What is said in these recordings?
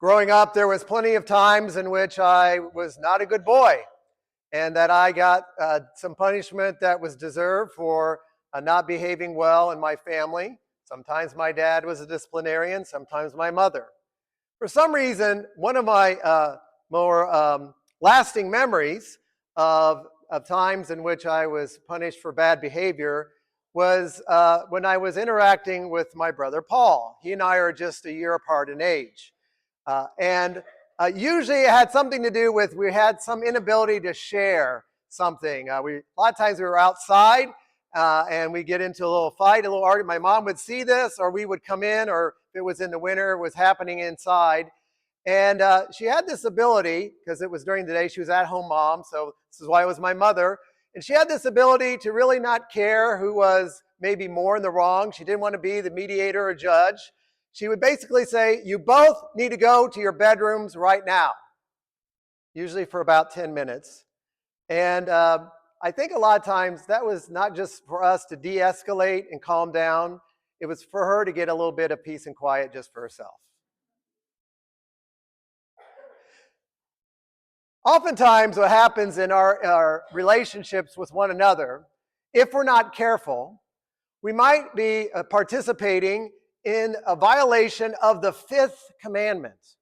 Growing up, there was plenty of times in which I was not a good boy and that I got some punishment that was deserved for not behaving well in my family. Sometimes my dad was a disciplinarian, sometimes my mother. For some reason, one of my more lasting memories of times in which I was punished for bad behavior was when I was interacting with my brother Paul. He and I are just a year apart in age. And usually it had something to do with we had some inability to share something. A lot of times we were outside and we get into a little fight, a little argument. My mom would see this, or we would come in, or if it was in the winter, it was happening inside. And she had this ability, because it was during the day, she was at-home mom, so this is why it was my mother. And she had this ability to really not care who was maybe more in the wrong. She didn't want to be the mediator or judge. She would basically say, you both need to go to your bedrooms right now, usually for about 10 minutes. And I think a lot of times that was not just for us to de-escalate and calm down. It was for her to get a little bit of peace and quiet just for herself. Oftentimes what happens in our relationships with one another, if we're not careful, we might be participating in a violation of the fifth commandment.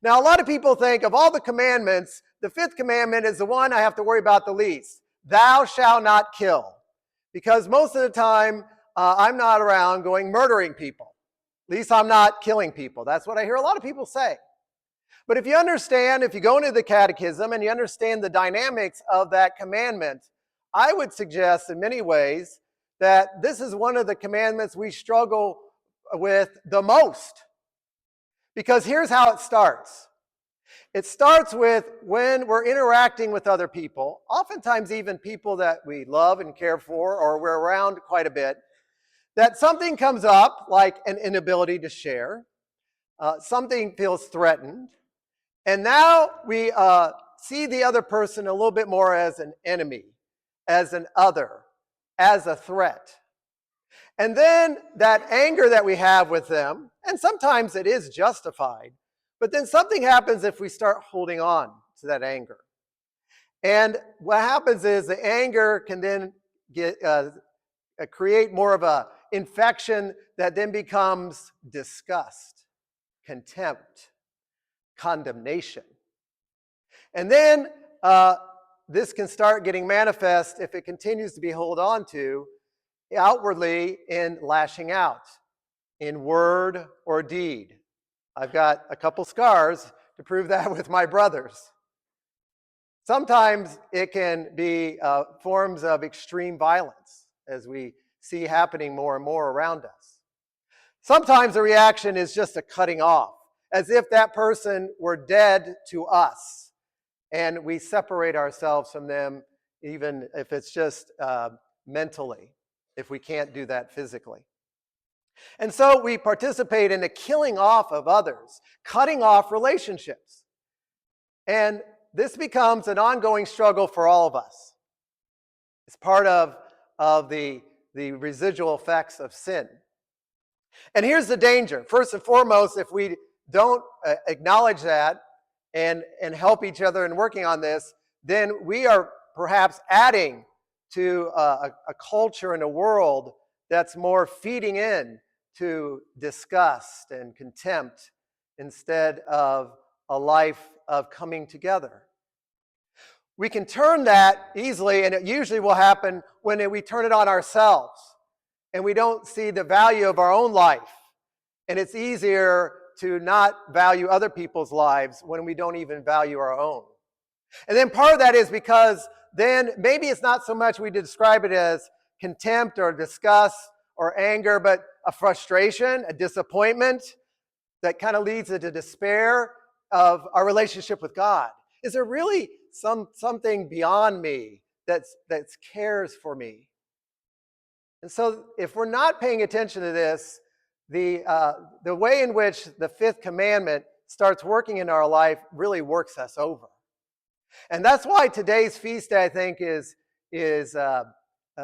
Now, a lot of people think of all the commandments, the fifth commandment is the one I have to worry about the least. Thou shalt not kill. Because most of the time, I'm not around going murdering people. At least I'm not killing people. That's what I hear a lot of people say. But if you understand, if you go into the catechism and you understand the dynamics of that commandment, I would suggest in many ways that this is one of the commandments we struggle with the most. Because here's how it starts. It starts with when we're interacting with other people, oftentimes even people that we love and care for or we're around quite a bit, that something comes up like an inability to share, something feels threatened, and now we see the other person a little bit more as an enemy, as an other, as a threat. And then that anger that we have with them, and sometimes it is justified, but then something happens if we start holding on to that anger. And what happens is the anger can then create more of an infection that then becomes disgust, contempt, condemnation. And then this can start getting manifest if it continues to be held on to outwardly in lashing out, in word or deed. I've got a couple scars to prove that with my brothers. Sometimes it can be forms of extreme violence, as we see happening more and more around us. Sometimes the reaction is just a cutting off, as if that person were dead to us, and we separate ourselves from them, even if it's just mentally, if we can't do that physically. And so we participate in the killing off of others, cutting off relationships. And this becomes an ongoing struggle for all of us. It's part of the residual effects of sin. And here's the danger. First and foremost, if we don't acknowledge that and help each other in working on this, then we are perhaps adding to a culture and a world that's more feeding in to disgust and contempt instead of a life of coming together. We can turn that easily, and it usually will happen when we turn it on ourselves and we don't see the value of our own life. And it's easier to not value other people's lives when we don't even value our own. And then part of that is because then maybe it's not so much we describe it as contempt or disgust or anger, but a frustration, a disappointment that kind of leads into despair of our relationship with God. Is there really something beyond me that cares for me? And so if we're not paying attention to this, the way in which the fifth commandment starts working in our life really works us over. And that's why today's feast day, I think, is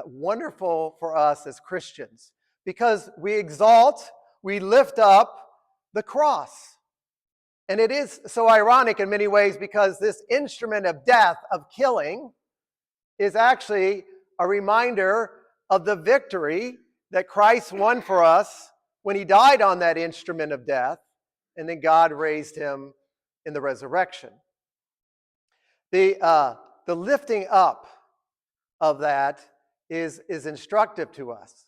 wonderful for us as Christians, because we exalt, we lift up the cross. And it is so ironic in many ways because this instrument of death, of killing, is actually a reminder of the victory that Christ won for us when he died on that instrument of death, and then God raised him in the resurrection. The lifting up of that is instructive to us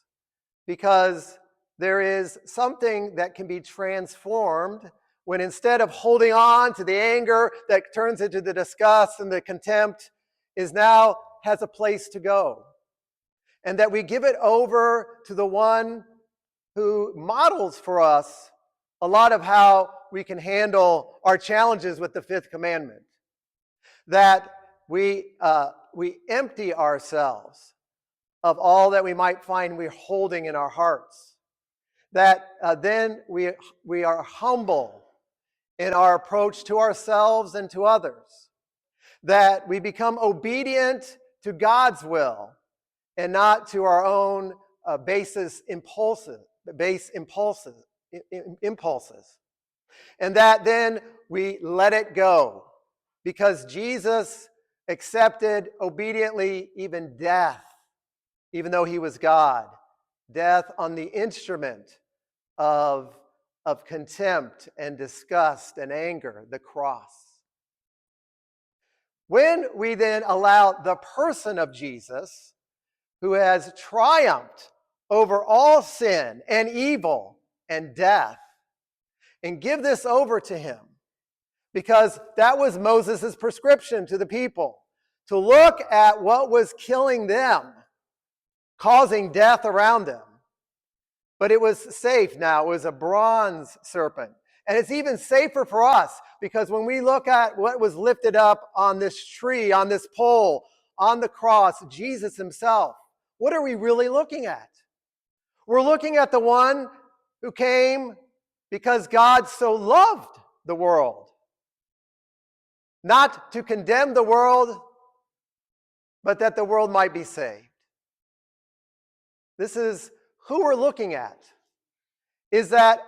because there is something that can be transformed when instead of holding on to the anger that turns into the disgust and the contempt is now has a place to go. And that we give it over to the one who models for us a lot of how we can handle our challenges with the fifth commandment. That we empty ourselves of all that we might find we're holding in our hearts. That then we are humble in our approach to ourselves and to others. That we become obedient to God's will and not to our own base impulses. And that then we let it go because Jesus accepted obediently even death, even though he was God. Death on the instrument of contempt and disgust and anger, the cross. When we then allow the person of Jesus, who has triumphed over all sin and evil and death, and give this over to him, because that was Moses' prescription to the people, to look at what was killing them, causing death around them. But it was safe now. It was a bronze serpent. And it's even safer for us because when we look at what was lifted up on this tree, on this pole, on the cross, Jesus himself, what are we really looking at? We're looking at the one who came because God so loved the world. Not to condemn the world, but that the world might be saved. This is who we're looking at. Is that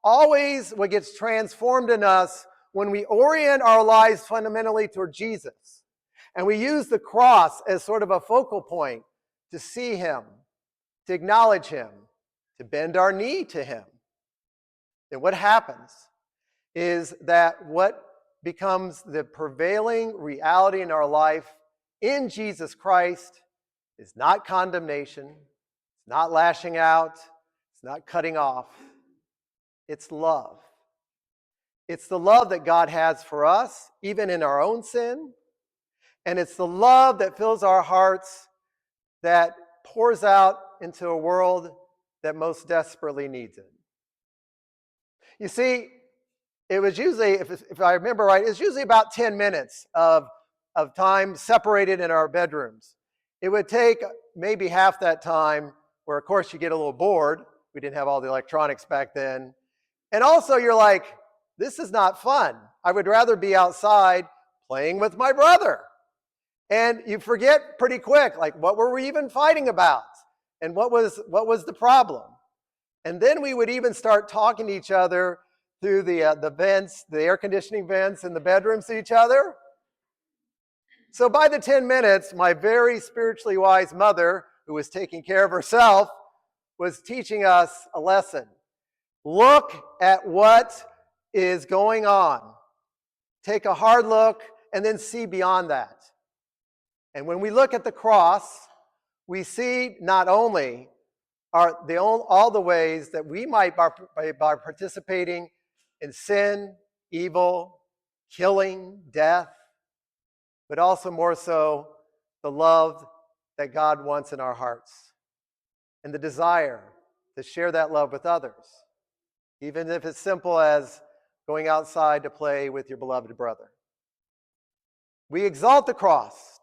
always what gets transformed in us when we orient our lives fundamentally toward Jesus. And we use the cross as sort of a focal point to see him, to acknowledge him, to bend our knee to him. Then what happens is that what becomes the prevailing reality in our life in Jesus Christ is not condemnation, it's not lashing out, it's not cutting off. It's love. It's the love that God has for us, even in our own sin. And it's the love that fills our hearts that pours out into a world that most desperately needs it. You see, it was usually, if I remember right, it's usually about 10 minutes of time separated in our bedrooms. It would take maybe half that time, where of course you get a little bored. We didn't have all the electronics back then. And also you're like, this is not fun. I would rather be outside playing with my brother. And you forget pretty quick, like, what were we even fighting about? And what was the problem? And then we would even start talking to each other through the vents, the air conditioning vents in the bedrooms to each other. So by the 10 minutes, my very spiritually wise mother, who was taking care of herself, was teaching us a lesson. Look at what is going on. Take a hard look and then see beyond that. And when we look at the cross, we see not only all the ways that we might, by participating in sin, evil, killing, death, but also more so the love that God wants in our hearts and the desire to share that love with others, even if it's simple as going outside to play with your beloved brother. We exalt the cross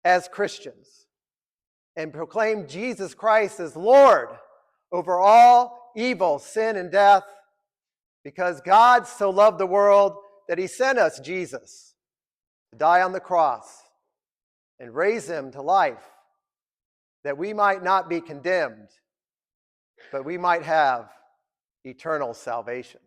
as Christians and proclaim Jesus Christ as Lord over all evil, sin, and death, because God so loved the world that he sent us Jesus to die on the cross and raise him to life, that we might not be condemned, but we might have eternal salvation.